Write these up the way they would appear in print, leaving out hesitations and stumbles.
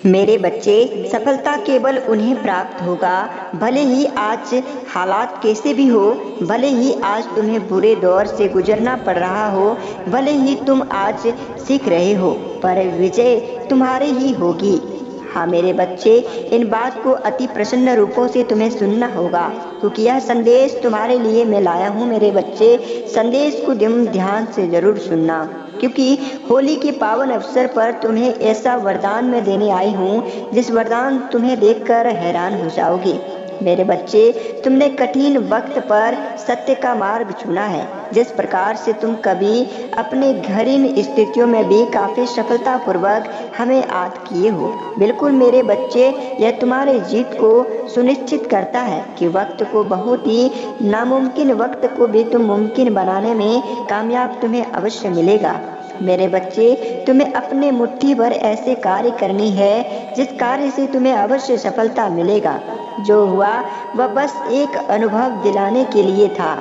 मेरे बच्चे, सफलता केवल उन्हें प्राप्त होगा भले ही आज हालात कैसे भी हो, भले ही आज तुम्हें बुरे दौर से गुजरना पड़ रहा हो, भले ही तुम आज सीख रहे हो, पर विजय तुम्हारे ही होगी। हाँ मेरे बच्चे, इन बात को अति प्रसन्न रूपों से तुम्हें सुनना होगा, क्योंकि यह संदेश तुम्हारे लिए मैं लाया हूँ। मेरे बच्चे, संदेश को ध्यान से जरूर सुनना, क्योंकि होली के पावन अवसर पर तुम्हें ऐसा वरदान मैं देने आई हूँ जिस वरदान तुम्हें देखकर हैरान हो जाओगे। मेरे बच्चे, तुमने कठिन वक्त पर सत्य का मार्ग चुना है। जिस प्रकार से तुम कभी अपने घरीन स्थितियों में भी काफी सफलतापूर्वक हमें याद किए हो, बिल्कुल मेरे बच्चे, यह तुम्हारे जीत को सुनिश्चित करता है कि वक्त को, बहुत ही नामुमकिन वक्त को भी तुम मुमकिन बनाने में कामयाब तुम्हें अवश्य मिलेगा। मेरे बच्चे, तुम्हें अपने मुट्ठी भर ऐसे कार्य करनी है जिस कार्य से तुम्हें अवश्य सफलता मिलेगा। जो हुआ वह बस एक अनुभव दिलाने के लिए था।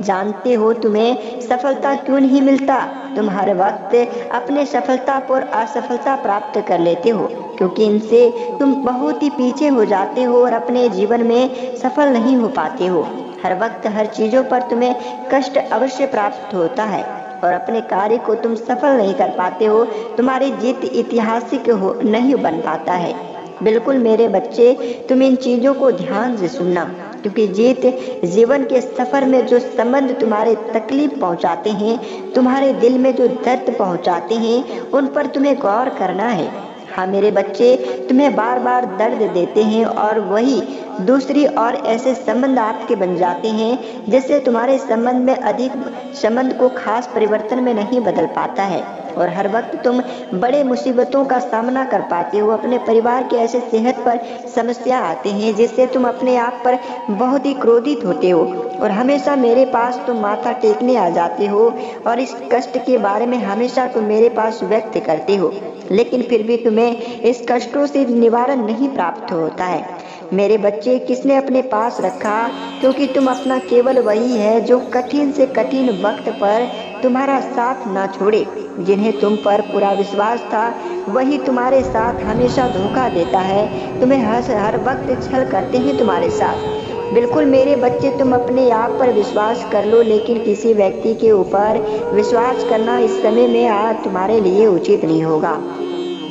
जानते हो तुम्हें सफलता क्यों नहीं मिलता? तुम हर वक्त अपने सफलता पर असफलता प्राप्त कर लेते हो, क्योंकि इनसे तुम बहुत ही पीछे हो जाते हो और अपने जीवन में सफल नहीं हो पाते हो। हर वक्त हर चीजों पर तुम्हें कष्ट अवश्य प्राप्त होता है और अपने कार्य को तुम सफल नहीं कर पाते हो। तुम्हारी जीत ऐतिहासिक नहीं बन पाता है। बिल्कुल मेरे बच्चे, तुम इन चीजों को ध्यान से सुनना, क्योंकि जीत जीवन के सफर में जो संबंध तुम्हारे तकलीफ पहुंचाते हैं, तुम्हारे दिल में जो दर्द पहुंचाते हैं, उन पर तुम्हें गौर करना है। हाँ मेरे बच्चे, तुम्हें बार बार दर्द देते हैं और वही दूसरी और ऐसे संबंध आपके बन जाते हैं जिससे तुम्हारे संबंध में अधिक संबंध को खास परिवर्तन में नहीं बदल पाता है और हर वक्त तुम बड़े मुसीबतों का सामना कर पाते हो। अपने परिवार के ऐसे सेहत पर समस्या आते हैं जिससे तुम अपने आप पर बहुत ही क्रोधित होते हो और हमेशा मेरे पास तुम माथा टेकने आ जाते हो और इस कष्ट के बारे में हमेशा तुम मेरे पास व्यक्त करते हो, लेकिन फिर भी तुम्हें इस कष्टों से निवारण नहीं प्राप्त होता है। मेरे बच्चे, किसने अपने पास रखा? क्योंकि तुम अपना केवल वही है जो कठिन से कठिन वक्त पर तुम्हारा साथ ना छोड़े। जिन्हें तुम पर पूरा विश्वास था वही तुम्हारे साथ हमेशा धोखा देता है, तुम्हें हर वक्त छल करते हैं तुम्हारे साथ। बिल्कुल मेरे बच्चे, तुम अपने आप पर विश्वास कर लो, लेकिन किसी व्यक्ति के ऊपर विश्वास करना इस समय में आज तुम्हारे लिए उचित नहीं होगा,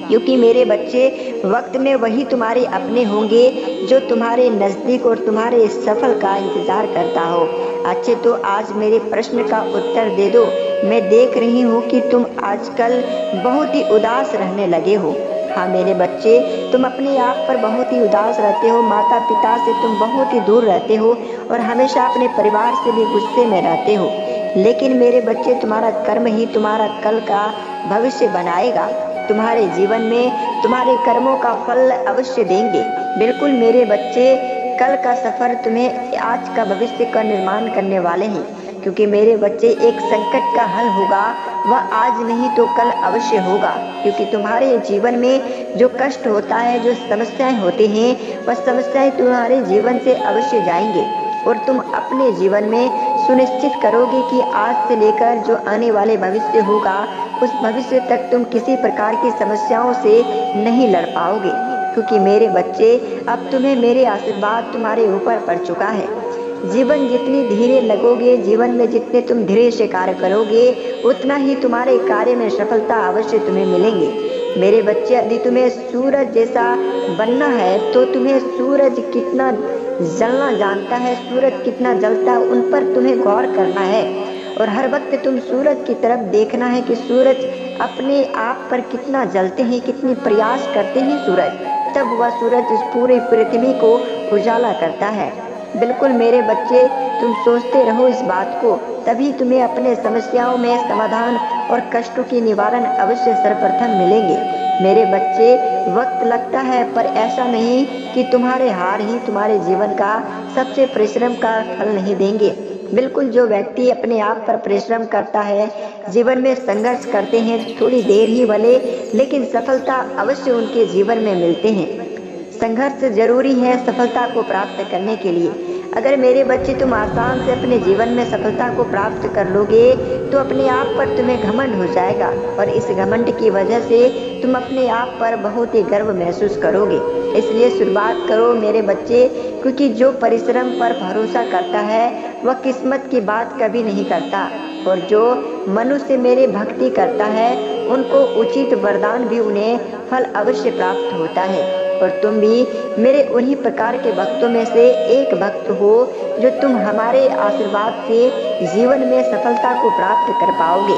क्योंकि मेरे बच्चे, वक्त में वही तुम्हारे अपने होंगे जो तुम्हारे नज़दीक और तुम्हारे सफल का इंतजार करता हो। अच्छे तो आज मेरे प्रश्न का उत्तर दे दो। मैं देख रही हूँ कि तुम आजकल बहुत ही उदास रहने लगे हो। हाँ मेरे बच्चे, तुम अपने आप पर बहुत ही उदास रहते हो, माता पिता से तुम बहुत ही दूर रहते हो और हमेशा अपने परिवार से भी गुस्से में रहते हो। लेकिन मेरे बच्चे, तुम्हारा कर्म ही तुम्हारा कल का भविष्य बनाएगा। तुम्हारे जीवन में तुम्हारे कर्मों का फल अवश्य देंगे। बिल्कुल मेरे बच्चे, कल का सफर तुम्हें आज का भविष्य का निर्माण करने वाले हैं, क्योंकि मेरे बच्चे, एक संकट का हल होगा वह आज नहीं तो कल अवश्य होगा, क्योंकि तुम्हारे जीवन में जो कष्ट होता है, जो समस्याएं होती हैं, वह समस्याएं तुम्हारे जीवन से अवश्य जाएंगे और तुम अपने जीवन में सुनिश्चित करोगे कि आज से लेकर जो आने वाले भविष्य होगा उस भविष्य तक तुम किसी प्रकार की समस्याओं से नहीं लड़ पाओगे, क्योंकि मेरे बच्चे, अब तुम्हें मेरे आशीर्वाद तुम्हारे ऊपर पड़ चुका है। जीवन जितनी धीरे लगोगे, जीवन में जितने तुम धीरे से कार्य करोगे, उतना ही तुम्हारे कार्य में सफलता अवश्य तुम्हें मिलेंगे। मेरे बच्चे, यदि तुम्हें सूरज जैसा बनना है तो तुम्हें सूरज कितना जलना जानता है, सूरज कितना जलता है, उन पर तुम्हें गौर करना है और हर वक्त तुम सूरज की तरफ देखना है कि सूरज अपने आप पर कितना जलते हैं, कितनी प्रयास करते हैं सूरज, तब वह सूरज इस पूरी पृथ्वी को उजाला करता है। बिल्कुल मेरे बच्चे, तुम सोचते रहो इस बात को, तभी तुम्हें अपने समस्याओं में समाधान और कष्टों की निवारण अवश्य सर्वप्रथम मिलेंगे। मेरे बच्चे, वक्त लगता है, पर ऐसा नहीं कि तुम्हारे हार ही तुम्हारे जीवन का सबसे परिश्रम का फल नहीं देंगे। बिल्कुल जो व्यक्ति अपने आप पर परिश्रम करता है, जीवन में संघर्ष करते हैं, थोड़ी देर ही भले, लेकिन सफलता अवश्य उनके जीवन में मिलते हैं। संघर्ष जरूरी है सफलता को प्राप्त करने के लिए। अगर मेरे बच्चे तुम आसान से अपने जीवन में सफलता को प्राप्त कर लोगे तो अपने आप पर तुम्हें घमंड हो जाएगा और इस घमंड की वजह से तुम अपने आप पर बहुत ही गर्व महसूस करोगे। इसलिए शुरुआत करो मेरे बच्चे, क्योंकि जो परिश्रम पर भरोसा करता है वह किस्मत की बात कभी नहीं करता, और जो मनुष्य मेरे भक्ति करता है उनको उचित वरदान भी उन्हें फल अवश्य प्राप्त होता है। और तुम भी मेरे उन्हीं प्रकार के भक्तों में से एक भक्त हो जो तुम हमारे आशीर्वाद से जीवन में सफलता को प्राप्त कर पाओगे।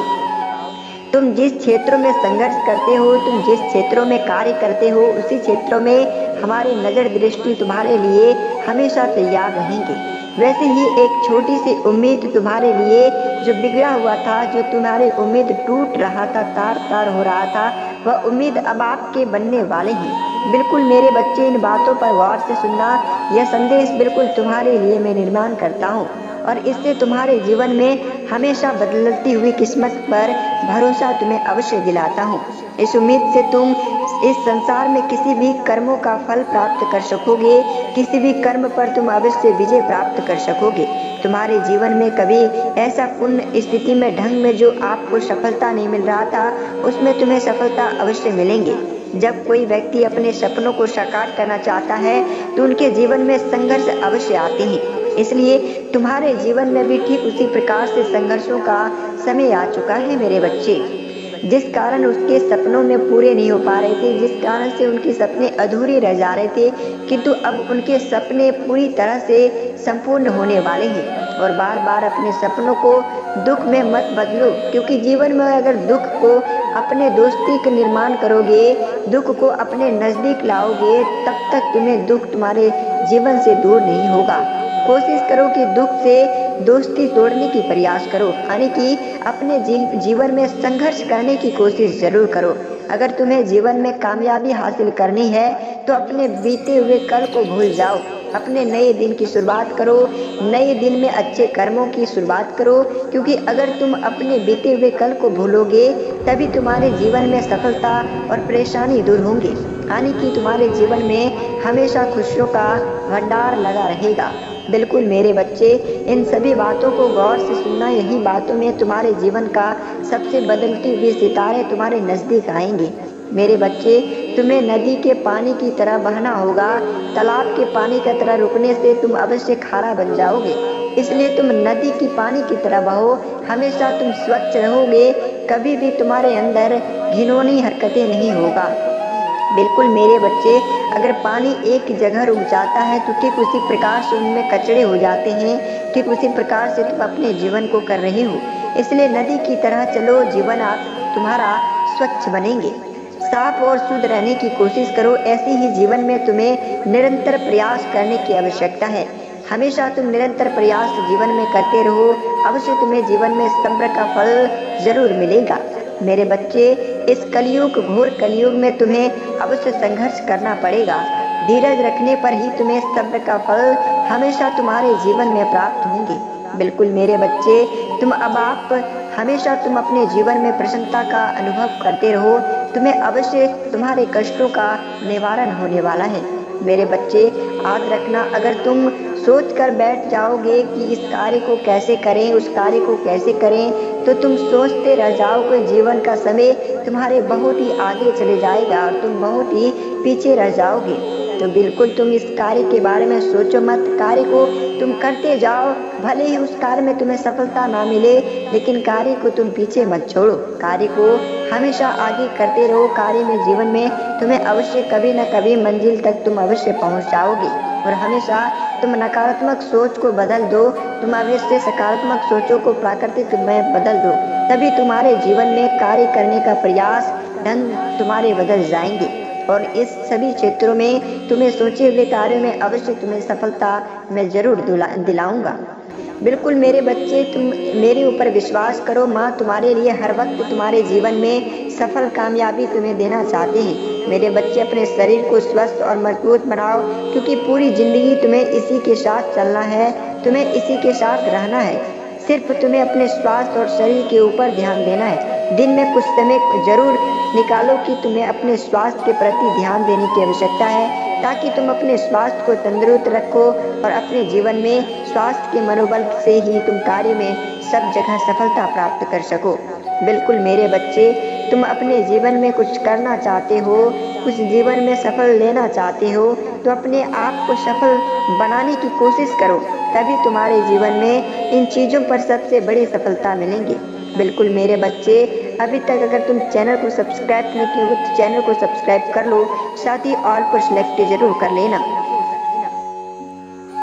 तुम जिस क्षेत्रों में संघर्ष करते हो, तुम जिस क्षेत्रों में कार्य करते हो, उसी क्षेत्रों में हमारी नज़र दृष्टि तुम्हारे लिए हमेशा तैयार रहेंगे। वैसे ही एक छोटी सी उम्मीद तुम्हारे लिए जो बिगड़ा हुआ था, जो तुम्हारी उम्मीद टूट रहा था, तार तार हो रहा था, वह उम्मीद अब आपके बनने वाले हैं। बिल्कुल मेरे बच्चे, इन बातों पर गौर से सुनना। यह संदेश बिल्कुल तुम्हारे लिए मैं निर्माण करता हूँ और इससे तुम्हारे जीवन में हमेशा बदलती हुई किस्मत पर भरोसा तुम्हें अवश्य दिलाता हूँ। इस उम्मीद से तुम इस संसार में किसी भी कर्मों का फल प्राप्त कर सकोगे, किसी भी कर्म पर तुम अवश्य विजय प्राप्त कर सकोगे। तुम्हारे जीवन में कभी ऐसा पुण्य स्थिति में ढंग में जो आपको सफलता नहीं मिल रहा था, उसमें तुम्हें सफलता अवश्य मिलेंगे। जब कोई व्यक्ति अपने सपनों को साकार करना चाहता है तो उनके जीवन में संघर्ष अवश्य आते हैं। इसलिए तुम्हारे जीवन में भी ठीक उसी प्रकार से संघर्षों का समय आ चुका है मेरे बच्चे। जिस कारण उसके सपनों में पूरे नहीं हो पा रहे थे, जिस कारण से उनके सपने अधूरे रह जा रहे थे, किंतु अब उनके सपने पूरी तरह से संपूर्ण होने वाले हैं। और बार बार अपने सपनों को दुख में मत बदलो, क्योंकि जीवन में अगर दुख को अपने दोस्ती का निर्माण करोगे, दुख को अपने नज़दीक लाओगे, तब तक तुम्हें दुख तुम्हारे जीवन से दूर नहीं होगा। कोशिश करो कि दुख से दोस्ती तोड़ने की प्रयास करो, यानी कि अपने जीवन में संघर्ष करने की कोशिश जरूर करो। अगर तुम्हें जीवन में कामयाबी हासिल करनी है तो अपने बीते हुए कल को भूल जाओ, अपने नए दिन की शुरुआत करो, नए दिन में अच्छे कर्मों की शुरुआत करो, क्योंकि अगर तुम अपने बीते हुए कल को भूलोगे तभी तुम्हारे जीवन में सफलता और परेशानी दूर होंगी, यानी कि तुम्हारे जीवन में हमेशा खुशियों का भंडार लगा रहेगा। बिल्कुल मेरे बच्चे, इन सभी बातों को गौर से सुनना। यही बातों में तुम्हारे जीवन का सबसे बदलती हुई सितारे तुम्हारे नज़दीक आएंगे। मेरे बच्चे, तुम्हें नदी के पानी की तरह बहना होगा, तालाब के पानी की तरह रुकने से तुम अवश्य खारा बन जाओगे। इसलिए तुम नदी की पानी की तरह बहो, हमेशा तुम स्वच्छ रहोगे, कभी भी तुम्हारे अंदर घिनौनी हरकतें नहीं होगा। बिल्कुल मेरे बच्चे, अगर पानी एक जगह रुक जाता है तो ठीक उसी प्रकार से उनमें कचड़े हो जाते हैं, ठीक उसी प्रकार से तुम अपने जीवन को कर रहे हो। इसलिए नदी की तरह चलो, जीवन तुम्हारा स्वच्छ बनेंगे। साफ और शुद्ध रहने की कोशिश करो। ऐसे ही जीवन में तुम्हें निरंतर प्रयास करने की आवश्यकता है। हमेशा तुम निरंतर प्रयास जीवन में करते रहो, अवश्य तुम्हें जीवन में सब्र का फल जरूर मिलेगा। मेरे बच्चे, इस कलयुग, घोर कलयुग में तुम्हें अवश्य संघर्ष करना पड़ेगा। धीरज रखने पर ही तुम्हें सब्र का फल हमेशा तुम्हारे जीवन में प्राप्त होंगे। बिल्कुल मेरे बच्चे, हमेशा तुम अपने जीवन में प्रसन्नता का अनुभव करते रहो, तुम्हें अवश्य तुम्हारे कष्टों का निवारण होने वाला है। मेरे बच्चे, याद रखना, अगर तुम सोच कर बैठ जाओगे कि इस कार्य को कैसे करें, उस कार्य को कैसे करें, तो तुम सोचते रह जाओगे। जीवन का समय तुम्हारे बहुत ही आगे चले जाएगा और तुम बहुत ही पीछे रह जाओगे। तो बिल्कुल तुम इस कार्य के बारे में सोचो मत, कार्य को तुम करते जाओ। भले ही उस कार्य में तुम्हें सफलता ना मिले, लेकिन कार्य को तुम पीछे मत छोड़ो, कार्य को हमेशा आगे करते रहो। कार्य में, जीवन में तुम्हें अवश्य कभी न कभी मंजिल तक तुम अवश्य पहुंच जाओगे। और हमेशा तुम नकारात्मक सोच को बदल दो, तुम अवश्य सकारात्मक सोचों को प्राकृतिक में बदल दो, तभी तुम्हारे जीवन में कार्य करने का प्रयास ढंग तुम्हारे बदल जाएंगे। और इस सभी क्षेत्रों में तुम्हें सोचे हुए कार्यों में अवश्य तुम्हें सफलता मैं जरूर दिलाऊंगा। बिल्कुल मेरे बच्चे, तुम मेरे ऊपर विश्वास करो। माँ तुम्हारे लिए हर वक्त तुम्हारे जीवन में सफल कामयाबी तुम्हें देना चाहते हैं। मेरे बच्चे, अपने शरीर को स्वस्थ और मजबूत बनाओ, क्योंकि पूरी जिंदगी तुम्हें इसी के साथ चलना है, तुम्हें इसी के साथ रहना है। सिर्फ तुम्हें अपने स्वास्थ्य और शरीर के ऊपर ध्यान देना है। दिन में कुछ समय जरूर निकालो कि तुम्हें अपने स्वास्थ्य के प्रति ध्यान देने की आवश्यकता है, ताकि तुम अपने स्वास्थ्य को तंदुरुस्त रखो और अपने जीवन में स्वास्थ्य के मनोबल से ही तुम कार्य में सब जगह सफलता प्राप्त कर सको। बिल्कुल मेरे बच्चे, तुम अपने जीवन में कुछ करना चाहते हो, कुछ जीवन में सफल लेना चाहते हो, तो अपने आप को सफल बनाने की कोशिश करो, तभी तुम्हारे जीवन में इन चीज़ों पर सबसे बड़ी सफलता मिलेंगी। बिल्कुल मेरे बच्चे, अभी तक अगर तुम चैनल को सब्सक्राइब नहीं किए हो तो चैनल को सब्सक्राइब कर लो, साथ ही ऑल पर सिलेक्ट जरूर कर लेना।